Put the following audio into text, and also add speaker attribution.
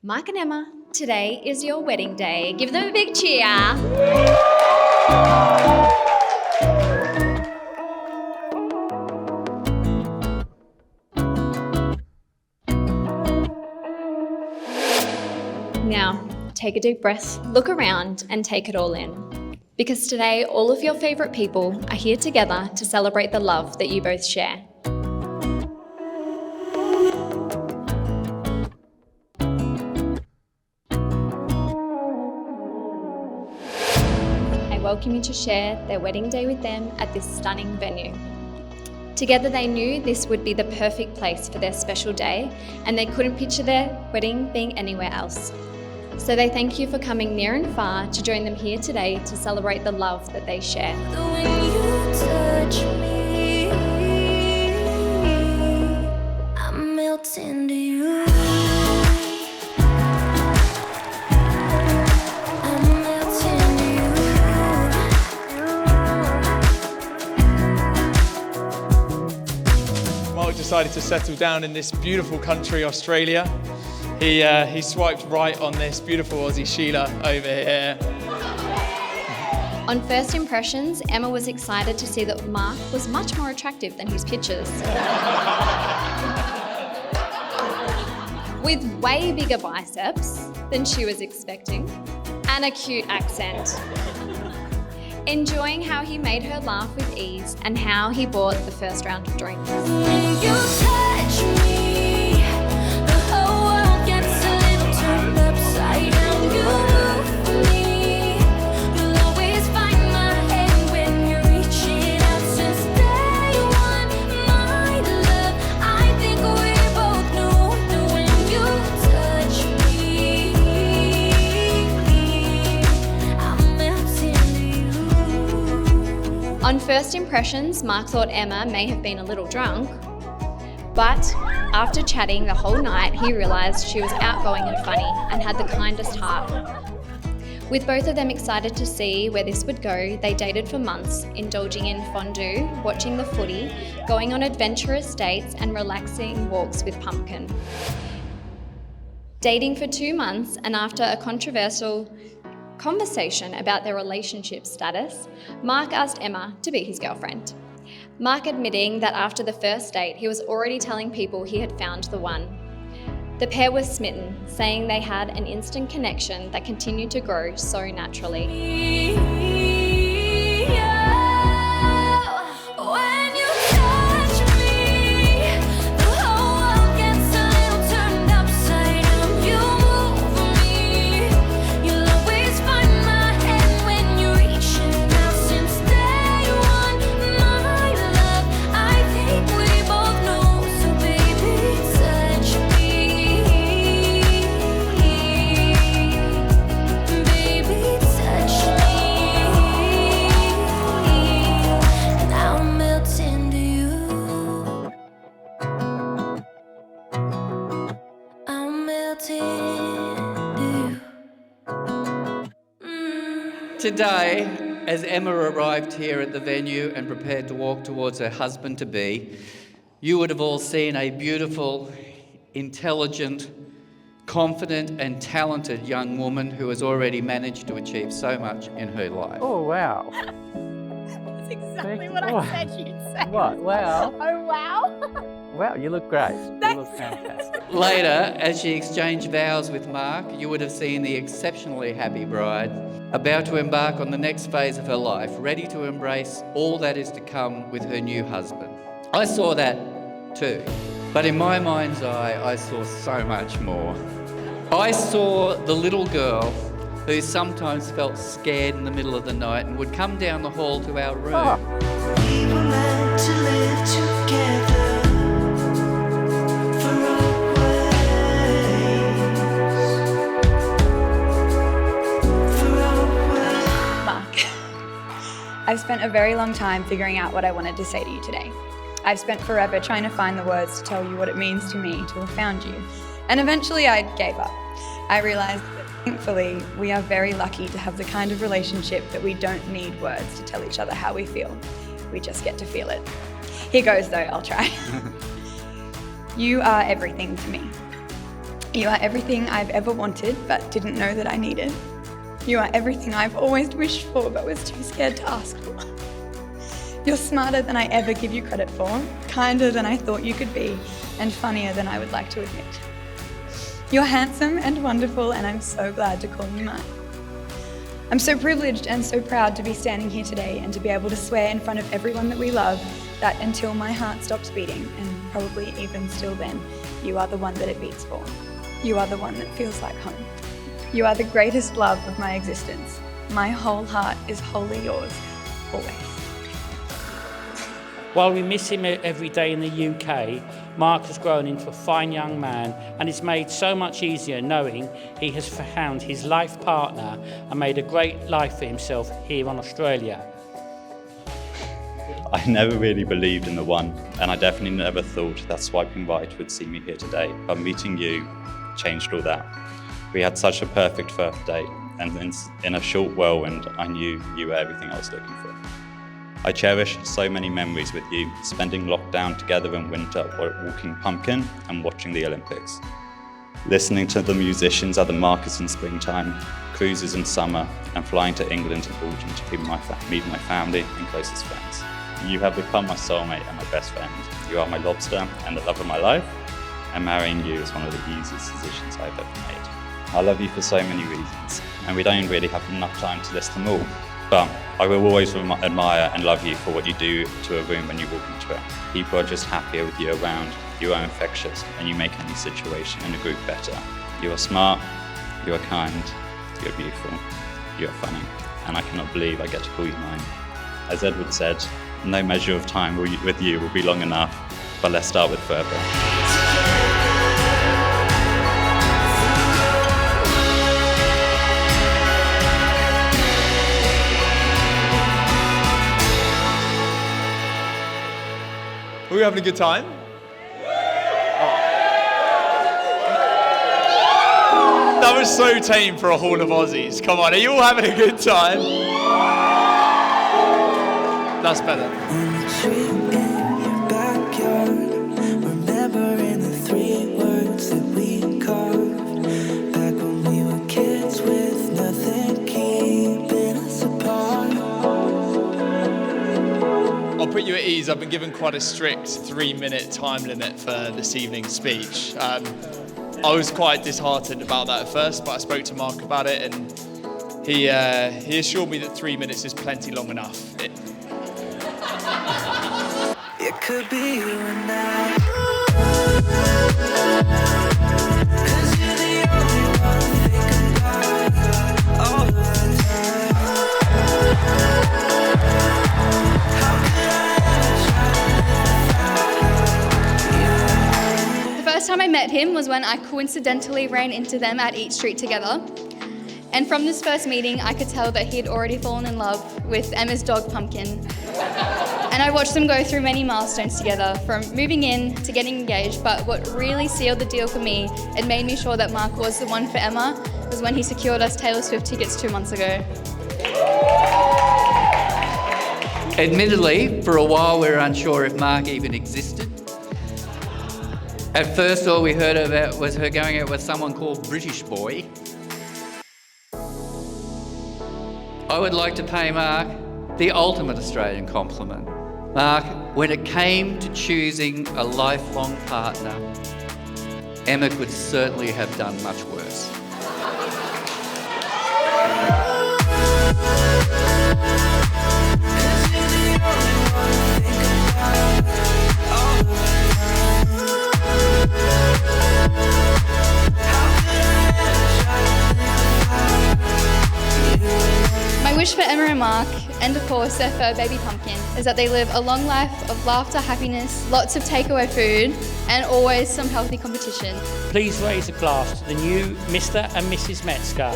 Speaker 1: Mark and Emma, today is your wedding day. Give them a big cheer. Now, take a deep breath, look around and take it all in. Because today, all of your favourite people are here together to celebrate the love that you both share. I welcome you to share their wedding day with them at this stunning venue. Together they knew this would be the perfect place for their special day, and they couldn't picture their wedding being anywhere else. So they thank you for coming near and far to join them here today to celebrate the love that they share.
Speaker 2: When you touch me, I melt into you. I melt into you.
Speaker 3: Mark decided to settle down in this beautiful country, Australia. He swiped right on this beautiful Aussie Sheila over here.
Speaker 1: On first impressions, Emma was excited to see that Mark was much more attractive than his pictures. With way bigger biceps than she was expecting, and a cute accent. Enjoying how he made her laugh with ease and how he bought the first round of drinks.
Speaker 2: When you touch me, the whole world gets a little turned upside down. You move me, you'll always find my hand when you're reaching out. Since day one, my love, I think we both know that when you touch me, I'm melting into you.
Speaker 1: On first impressions, Mark thought Emma may have been a little drunk, but after chatting the whole night, he realised she was outgoing and funny and had the kindest heart. With both of them excited to see where this would go, they dated for months, indulging in fondue, watching the footy, going on adventurous dates and relaxing walks with Pumpkin. Dating for 2 months, and after a controversial conversation about their relationship status, Mark asked Emma to be his girlfriend. Mark admitting that after the first date, he was already telling people he had found the one. The pair was smitten, saying they had an instant connection that continued to grow so naturally.
Speaker 2: When you touch me, the whole world gets a little turned upside down. You move me, you'll always find my hand when you're reaching out. Since day one, my love, I think we both know. So baby, touch me, baby, touch me, and I'll melt into you. I'll melt into you.
Speaker 4: Today, as Emma arrived here at the venue and prepared to walk towards her husband-to-be, you would have all seen a beautiful, intelligent, confident and talented young woman who has already managed to achieve so much in her life.
Speaker 5: Oh, wow.
Speaker 6: That's exactly what
Speaker 5: What?
Speaker 6: I said you'd say.
Speaker 5: What? Wow.
Speaker 6: Oh, wow.
Speaker 5: Wow, you look great. You
Speaker 6: Thanks.
Speaker 5: look fantastic.
Speaker 4: Later, as she exchanged vows with Mark, you would have seen the exceptionally happy bride about to embark on the next phase of her life, ready to embrace all that is to come with her new husband. I saw that too, but in my mind's eye, I saw so much more. I saw the little girl who sometimes felt scared in the middle of the night and would come down the hall to our room.
Speaker 5: Oh.
Speaker 7: We were meant to live together for always.
Speaker 6: Mark, I've spent a very long time figuring out what I wanted to say to you today. I've spent forever trying to find the words to tell you what it means to me to have found you. And eventually I gave up. I realised that thankfully we are very lucky to have the kind of relationship that we don't need words to tell each other how we feel. We just get to feel it. Here goes though, I'll try. You are everything to me. You are everything I've ever wanted but didn't know that I needed. You are everything I've always wished for but was too scared to ask for. You're smarter than I ever give you credit for, kinder than I thought you could be, and funnier than I would like to admit. You're handsome and wonderful, and I'm so glad to call you mine. I'm so privileged and so proud to be standing here today and to be able to swear in front of everyone that we love that until my heart stops beating, and probably even still then, you are the one that it beats for. You are the one that feels like home. You are the greatest love of my existence. My whole heart is wholly yours, always.
Speaker 8: While we miss him every day in the UK, Mark has grown into a fine young man, and it's made so much easier knowing he has found his life partner and made a great life for himself here in Australia.
Speaker 9: I never really believed in the one, and I definitely never thought that swiping right would see me here today. But meeting you changed all that. We had such a perfect first date, and in a short whirlwind, I knew you were everything I was looking for. I cherish so many memories with you, spending lockdown together in winter while walking pumpkin and watching the Olympics. Listening to the musicians at the markets in springtime, cruises in summer, and flying to England in autumn to meet my family and closest friends. You have become my soulmate and my best friend. You are my lobster and the love of my life, and marrying you is one of the easiest decisions I've ever made. I love you for so many reasons, and we don't really have enough time to list them all. But I will always admire and love you for what you do to a room when you walk into it. People are just happier with you around, you are infectious, and you make any situation in a group better. You are smart, you are kind, you are beautiful, you are funny, and I cannot believe I get to call you mine. As Edward said, no measure of time with you will be long enough, but let's start with forever.
Speaker 3: Are we having a good time? That was so tame for a hall of Aussies. Come on, are you all having a good time? That's better.
Speaker 7: On the tree in your backyard, remembering the 3 words that we carved back when we were kids with nothing keeping us apart.
Speaker 3: I'll put you at ease. I've been given quite a strict 3-minute time limit for this evening's speech. I was quite disheartened about that at first, but I spoke to Mark about it, and he assured me that 3 minutes is plenty long enough.
Speaker 7: It could be you and I. 'Cause you're the only one I think about all of the time. How could I ever try to live without you?
Speaker 10: The first time I met him was when I coincidentally ran into them at Eat Street together. And from this first meeting, I could tell that he had already fallen in love with Emma's dog, Pumpkin. And I watched them go through many milestones together, from moving in to getting engaged, but what really sealed the deal for me and made me sure that Mark was the one for Emma was when he secured us Taylor Swift tickets 2 months ago.
Speaker 4: Admittedly, for a while we were unsure if Mark even existed. At first, all we heard about was her going out with someone called British Boy. I would like to pay Mark the ultimate Australian compliment. Mark, when it came to choosing a lifelong partner, Emma could certainly have done much worse.
Speaker 10: My wish for Emma and Mark, and of course their fur baby Pumpkin, is that they live a long life of laughter, happiness, lots of takeaway food, and always some healthy competition.
Speaker 8: Please raise a glass to the new Mr. and Mrs. Metzger.